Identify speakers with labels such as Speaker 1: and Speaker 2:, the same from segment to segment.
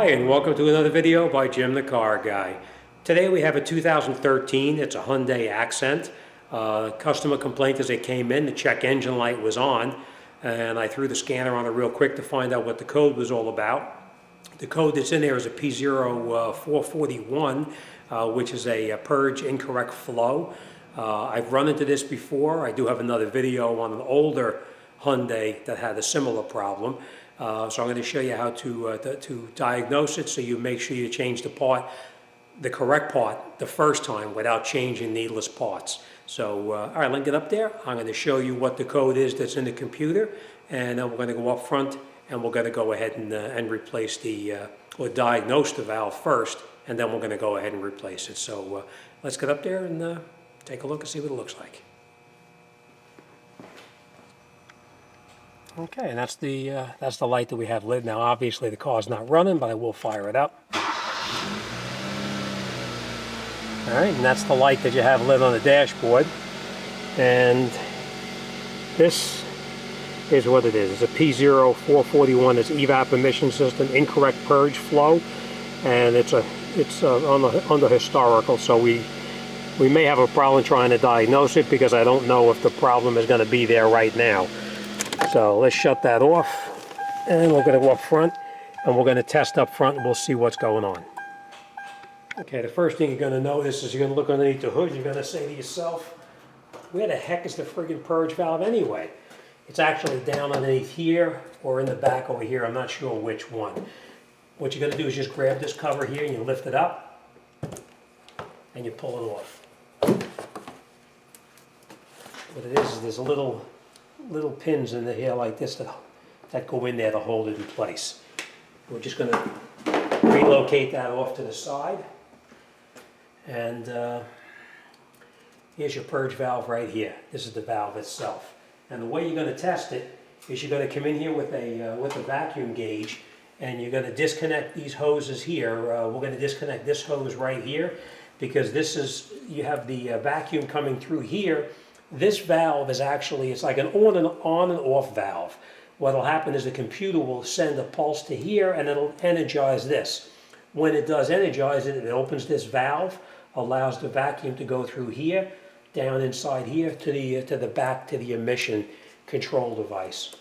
Speaker 1: Hi, and welcome to another video by Jim the Car Guy. Today we have a 2013, it's a Hyundai Accent. Customer complaint as it came in, the check engine light was on, and I threw the scanner on it real quick to find out what the code was all about. The code that's in there is a P0441, which is a Purge Incorrect Flow. I've run into this before. I do have another video on an older Hyundai that had a similar problem. So I'm going to show you how to diagnose it, so you make sure you change the correct part the first time without changing needless parts. So all right, let's get up there. I'm going to show you what the code is that's in the computer, and then we're going to go up front and we're going to go ahead and replace or diagnose the valve first, and then we're going to go ahead and replace it. So let's get up there and take a look and see what it looks like. Okay, and that's the light that we have lit. Now obviously the car's not running, but I will fire it up. Alright, and that's the light that you have lit on the dashboard. And this is what it is. It's a P0441. It's Evaporative Emission System, Incorrect Purge Flow. And it's under historical, so we may have a problem trying to diagnose it because I don't know if the problem is going to be there right now. So let's shut that off, and we're going to go up front, and we're going to test up front, and we'll see what's going on. Okay, the first thing you're going to notice is you're going to look underneath the hood. You're going to say to yourself, where the heck is the friggin' purge valve anyway? It's actually down underneath here or in the back over here. I'm not sure which one. What you're going to do is just grab this cover here and you lift it up and you pull it off. What it is there's a little pins in the here like this that go in there to hold it in place. We're just going to relocate that off to the side, and here's your purge valve right here. This is the valve itself, and the way you're going to test it is you're going to come in here with a vacuum gauge, and you're going to disconnect these hoses here. We're going to disconnect this hose right here because you have the vacuum coming through here. This valve is actually, it's like an on and off valve. What will happen is the computer will send a pulse to here and it'll energize this. When it does energize it, it opens this valve, allows the vacuum to go through here, down inside here to the back to the emission control device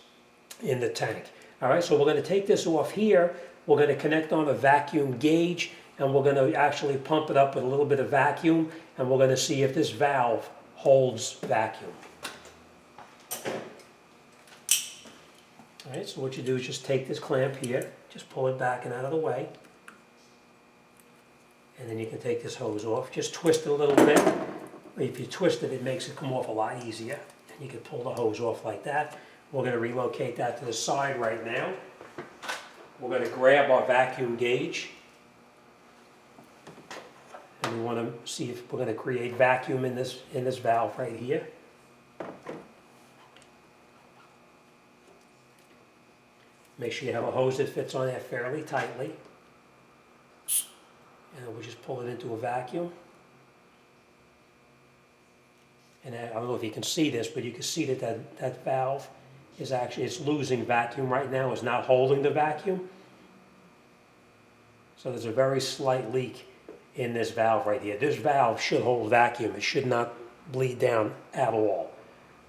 Speaker 1: in the tank. All right, so we're going to take this off here. We're going to connect on a vacuum gauge, and we're going to actually pump it up with a little bit of vacuum, and we're going to see if this valve holds vacuum. Alright, so what you do is just take this clamp here, just pull it back and out of the way, and then you can take this hose off. Just twist it a little bit. If you twist it, it makes it come off a lot easier, and you can pull the hose off like that. We're going to relocate that to the side right now. We're going to grab our vacuum gauge, and we want to see if we're going to create vacuum in this valve right here. Make sure you have a hose that fits on there fairly tightly, and we'll just pull it into a vacuum. And I don't know if you can see this, but you can see that valve is it's losing vacuum right now. It's not holding the vacuum. So there's a very slight leak in this valve right here. This valve should hold vacuum. It should not bleed down at all.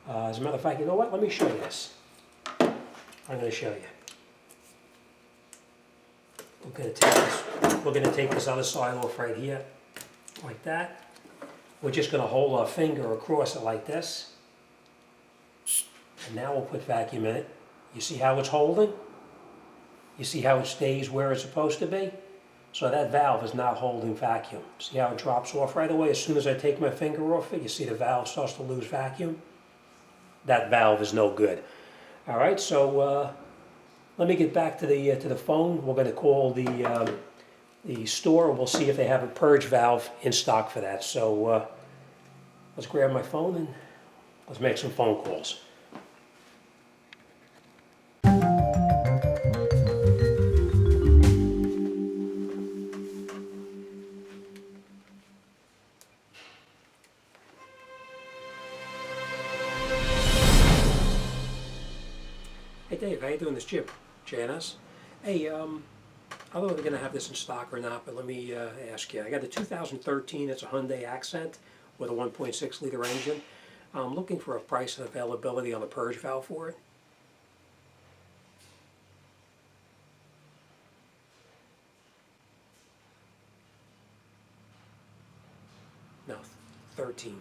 Speaker 1: As a matter of fact, you know what? Let me show you this. I'm going to show you. We're going to take this other side off right here, like that. We're just going to hold our finger across it like this. And now we'll put vacuum in it. You see how it's holding? You see how it stays where it's supposed to be? So that valve is not holding vacuum. See how it drops off right away? As soon as I take my finger off it, you see the valve starts to lose vacuum? That valve is no good. All right, so let me get back to the phone. We're going to call the store. We'll see if they have a purge valve in stock for that. So let's grab my phone and let's make some phone calls. Hey Dave, how you doing? This Jim. Janice. Hey, I don't know if they're going to have this in stock or not, but let me ask you. I got a 2013, it's a Hyundai Accent with a 1.6 liter engine. I'm looking for a price and availability on the purge valve for it. No, 13.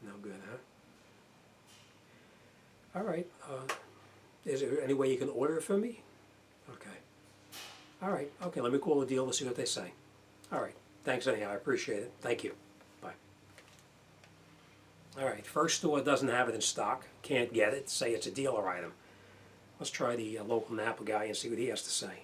Speaker 1: No good, huh? All right. Is there any way you can order it for me? Okay. All right. Okay, let me call the dealer to see what they say. All right. Thanks anyhow. I appreciate it. Thank you. Bye. All right. First store doesn't have it in stock. Can't get it. Say it's a dealer item. Let's try the local Napa guy and see what he has to say.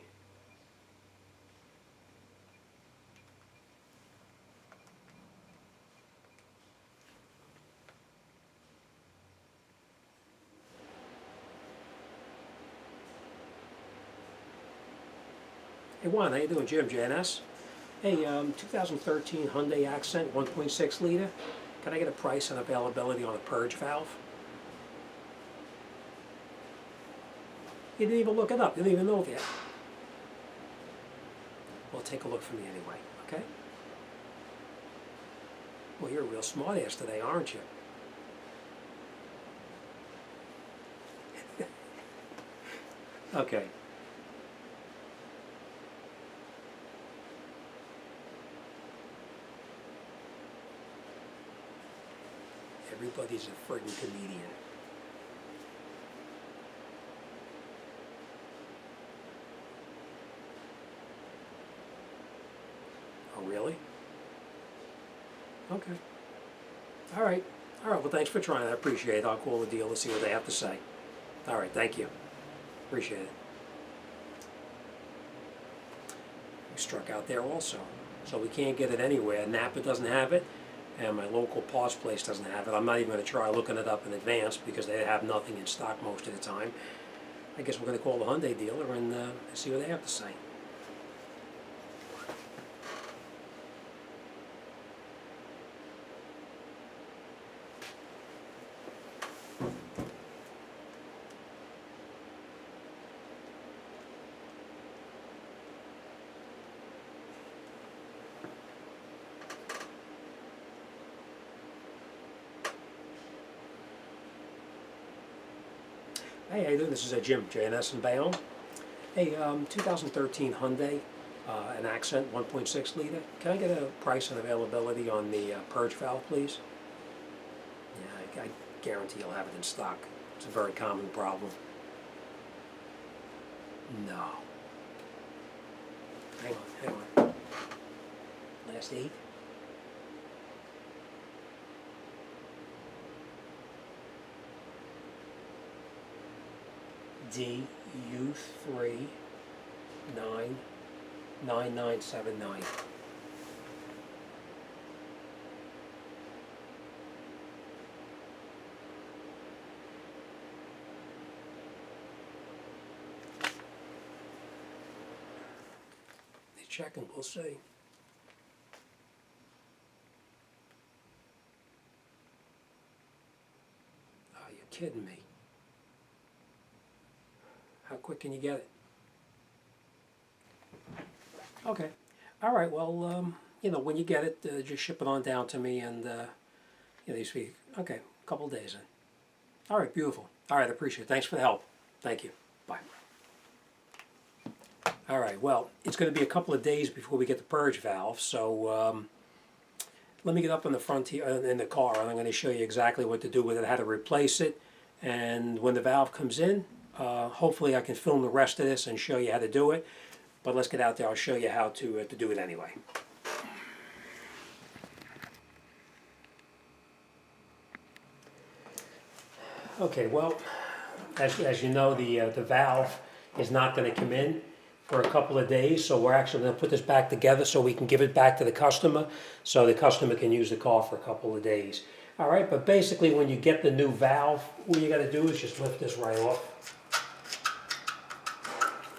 Speaker 1: Hey Juan, how you doing? Jim, JNS. Hey, 2013 Hyundai Accent, 1.6 liter. Can I get a price and availability on a purge valve? You didn't even look it up. You didn't even know it yet. Well, take a look for me anyway, okay? Well, you're a real smart ass today, aren't you? Okay. Everybody's a friggin' comedian. Oh, really? Okay. All right. All right, well, thanks for trying. I appreciate it. I'll call the dealer, see what they have to say. All right, thank you. Appreciate it. We struck out there also. So we can't get it anywhere. Napa doesn't have it, and my local parts place doesn't have it. I'm not even going to try looking it up in advance because they have nothing in stock most of the time. I guess we're going to call the Hyundai dealer and see what they have to say. Hey, how you doing? This is Jim, JNS in Bayonne. Hey, 2013 Hyundai, an Accent 1.6 liter. Can I get a price and availability on the purge valve, please? Yeah, I guarantee you'll have it in stock. It's a very common problem. No. Hang on. Last 8. DU3 99979. They check and we'll see. Oh, you're kidding me. How quick can you get it? Okay. All right. Well, when you get it, just ship it on down to me, and you speak. Okay, a couple of days then. All right. Beautiful. All right. I appreciate it. Thanks for the help. Thank you. Bye. All right. Well, it's going to be a couple of days before we get the purge valve, so let me get up in the front here in the car, and I'm going to show you exactly what to do with it, how to replace it, and when the valve comes in. Hopefully I can film the rest of this and show you how to do it, but let's get out there. I'll show you how to do it anyway. Okay, well, as you know, the valve is not going to come in for a couple of days, so we're actually going to put this back together so we can give it back to the customer, so the customer can use the car for a couple of days. All right, but basically when you get the new valve, what you got to do is just lift this right off.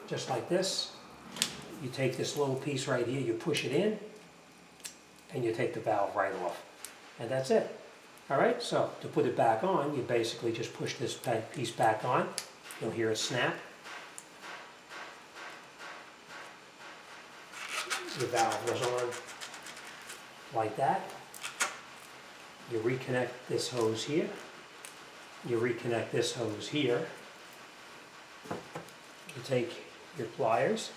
Speaker 1: Just like this. You take this little piece right here, you push it in, and you take the valve right off. And that's it. All right, so to put it back on, you basically just push this piece back on. You'll hear a snap. Your valve goes on like that. You reconnect this hose here. You reconnect this hose here. You take your pliers,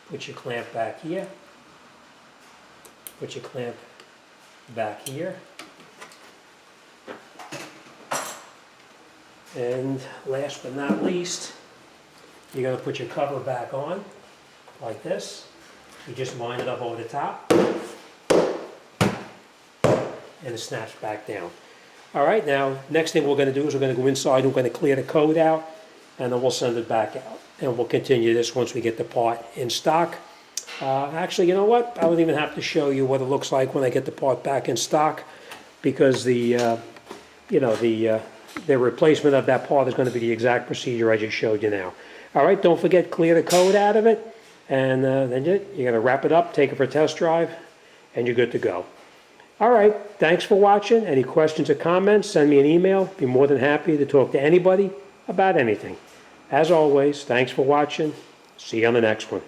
Speaker 1: put your clamp back here, put your clamp back here, and last but not least, you're going to put your cover back on like this. You just wind it up over the top and it snaps back down. All right, now next thing we're going to do is we're going to go inside and we're going to clear the code out, and then we'll send it back out. And we'll continue this once we get the part in stock. Actually, you know what? I don't even have to show you what it looks like when I get the part back in stock, because the replacement of that part is going to be the exact procedure I just showed you now. All right, don't forget, clear the code out of it, and then you're going to wrap it up, take it for a test drive, and you're good to go. All right, thanks for watching. Any questions or comments, send me an email. Be more than happy to talk to anybody about anything. As always, thanks for watching. See you on the next one.